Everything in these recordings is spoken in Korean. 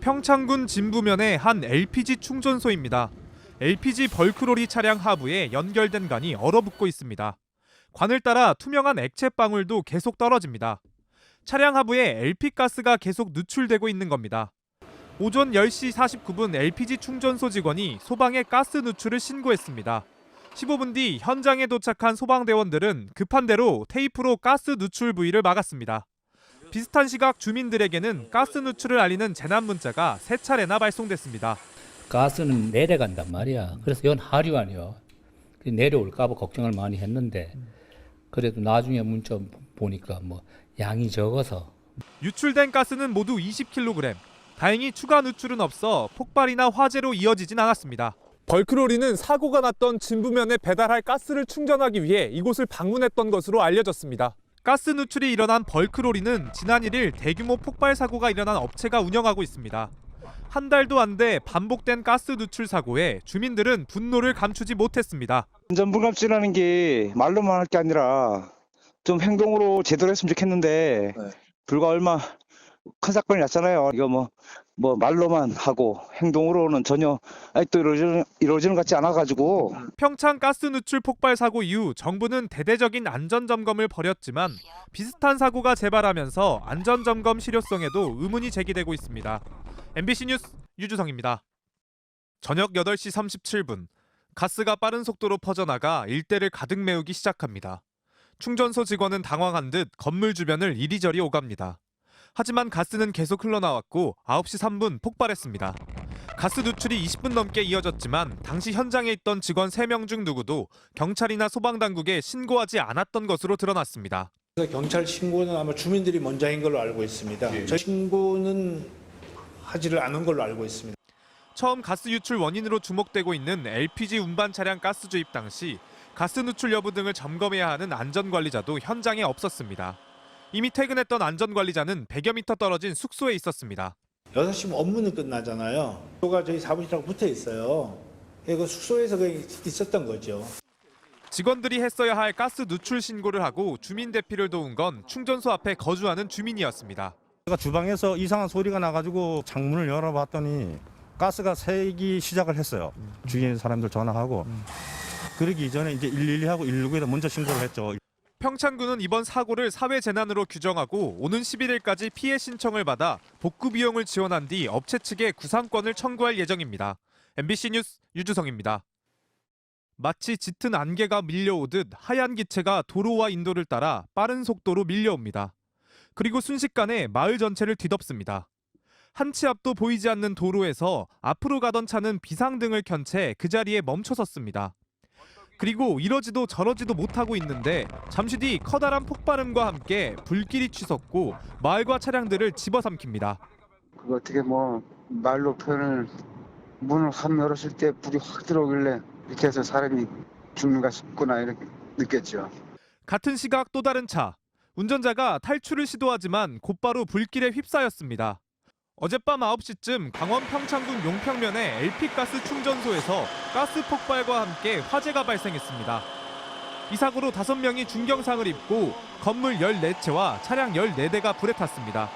평창군 진부면의 한 LPG 충전소입니다. LPG 벌크로리 차량 하부에 연결된 관이 얼어붙고 있습니다. 관을 따라 투명한 액체 방울도 계속 떨어집니다. 차량 하부에 LP가스가 계속 누출되고 있는 겁니다. 오전 10시 49분 LPG 충전소 직원이 소방에 가스 누출을 신고했습니다. 15분 뒤 현장에 도착한 소방대원들은 급한 대로 테이프로 가스 누출 부위를 막았습니다. 비슷한 시각 주민들에게는 가스 누출을 알리는 재난 문자가 3차례나 발송됐습니다. 가스는 내려간단 말이야. 그래서 이건 하류 아니야. 내려올까 봐 걱정을 많이 했는데 그래도 나중에 문자 보니까 뭐 양이 적어서. 유출된 가스는 모두 20kg. 다행히 추가 누출은 없어 폭발이나 화재로 이어지진 않았습니다. 벌크로리는 사고가 났던 진부면에 배달할 가스를 충전하기 위해 이곳을 방문했던 것으로 알려졌습니다. 가스 누출이 일어난 벌크로리는 지난 1일 대규모 폭발 사고가 일어난 업체가 운영하고 있습니다. 한 달도 안 돼 반복된 가스 누출 사고에 주민들은 분노를 감추지 못했습니다. 안전불감증이라는 게 말로만 할 게 아니라 좀 행동으로 제대로 했으면 좋겠는데 불과 얼마 큰 사건이 났잖아요. 이거 뭐 말로만 하고 행동으로는 전혀 아직도 이루어지는 것 같지 않아가지고. 평창 가스 누출 폭발 사고 이후 정부는 대대적인 안전점검을 벌였지만 비슷한 사고가 재발하면서 안전점검 실효성에도 의문이 제기되고 있습니다. MBC 뉴스 유주성입니다. 저녁 8시 37분 가스가 빠른 속도로 퍼져나가 일대를 가득 메우기 시작합니다. 충전소 직원은 당황한 듯 건물 주변을 이리저리 오갑니다. 하지만 가스는 계속 흘러나왔고 9시 3분 폭발했습니다. 가스 누출이 20분 넘게 이어졌지만 당시 현장에 있던 직원 3명 중 누구도 경찰이나 소방당국에 신고하지 않았던 것으로 드러났습니다. 경찰 신고는 아마 주민들이 먼저 한 걸로 알고 있습니다. 저희 신고는 하지를 않은 걸로 알고 있습니다. 처음 가스 유출 원인으로 주목되고 있는 LPG 운반 차량 가스 주입 당시 가스 누출 여부 등을 점검해야 하는 안전관리자도 현장에 없었습니다. 이미 퇴근했던 안전관리자는 100여 미터 떨어진 숙소에 있었습니다. 6시면 업무는 끝나잖아요. 숙소가 저희 사무실하고 붙어 있어요. 그 숙소에서 있었던 거죠. 직원들이 했어야 할 가스 누출 신고를 하고 주민 대피를 도운 건 충전소 앞에 거주하는 주민이었습니다. 제가 주방에서 이상한 소리가 나가지고 창문을 열어봤더니 가스가 새기 시작을 했어요. 주위에 사람들 전화하고. 그러기 이전에 이제 112하고 119에다 먼저 신고를 했죠. 평창군은 이번 사고를 사회재난으로 규정하고 오는 11일까지 피해 신청을 받아 복구 비용을 지원한 뒤 업체 측에 구상권을 청구할 예정입니다. MBC 뉴스 유주성입니다. 마치 짙은 안개가 밀려오듯 하얀 기체가 도로와 인도를 따라 빠른 속도로 밀려옵니다. 그리고 순식간에 마을 전체를 뒤덮습니다. 한 치 앞도 보이지 않는 도로에서 앞으로 가던 차는 비상등을 켠 채 그 자리에 멈춰섰습니다. 그리고 이러지도 저러지도 못하고 있는데 잠시 뒤 커다란 폭발음과 함께 불길이 치솟고 마을과 차량들을 집어삼킵니다. 그거 어떻게 말로 표현을 문을 확 열었을 때 불이 확 들어오길래 이렇게 해서 사람이 죽는가 싶구나 이렇게 느꼈죠. 같은 시각 또 다른 차. 운전자가 탈출을 시도하지만 곧바로 불길에 휩싸였습니다. 어젯밤 9시쯤 강원 평창군 용평면의 LP가스 충전소에서 가스 폭발과 함께 화재가 발생했습니다. 이 사고로 5명이 중경상을 입고 건물 14채와 차량 14대가 불에 탔습니다.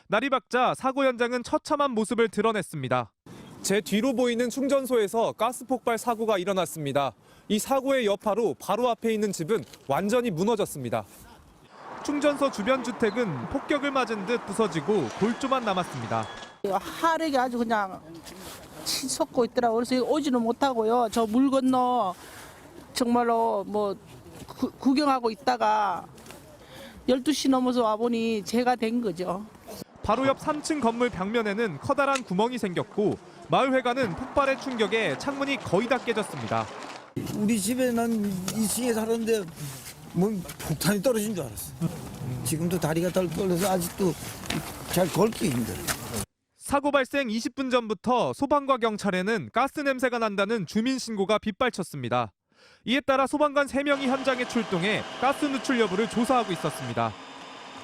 날이 밝자 사고 현장은 처참한 모습을 드러냈습니다. 제 뒤로 보이는 충전소에서 가스 폭발 사고가 일어났습니다. 이 사고의 여파로 바로 앞에 있는 집은 완전히 무너졌습니다. 충전소 주변 주택은 폭격을 맞은 듯 부서지고 골조만 남았습니다. 하락이 아주 그냥 치솟고 있더라고요. 그래서 오지는 못하고요. 저 물 건너 정말로 구경하고 있다가 12시 넘어서 와보니 재가 된 거죠. 바로 옆 3층 건물 벽면에는 커다란 구멍이 생겼고 마을회관은 폭발의 충격에 창문이 거의 다 깨졌습니다. 우리 집에 난 2층에 살았는데 폭탄이 떨어진 줄 알았어. 지금도 다리가 떨려서 아직도 잘 걷기 힘들어. 사고 발생 20분 전부터 소방과 경찰에는 가스 냄새가 난다는 주민 신고가 빗발쳤습니다. 이에 따라 소방관 3명이 현장에 출동해 가스 누출 여부를 조사하고 있었습니다.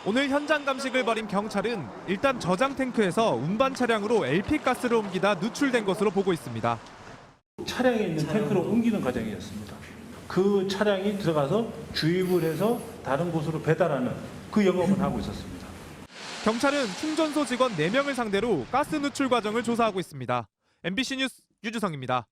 오늘 현장 감식을 벌인 경찰은 일단 저장 탱크에서 운반 차량으로 LP가스를 옮기다 누출된 것으로 보고 있습니다. 차량에 있는 탱크로 옮기는 과정이었습니다. 그 차량이 들어가서 주입을 해서 다른 곳으로 배달하는 그 영업을 하고 있었습니다. 경찰은 충전소 직원 4명을 상대로 가스 누출 과정을 조사하고 있습니다. MBC 뉴스 유주성입니다.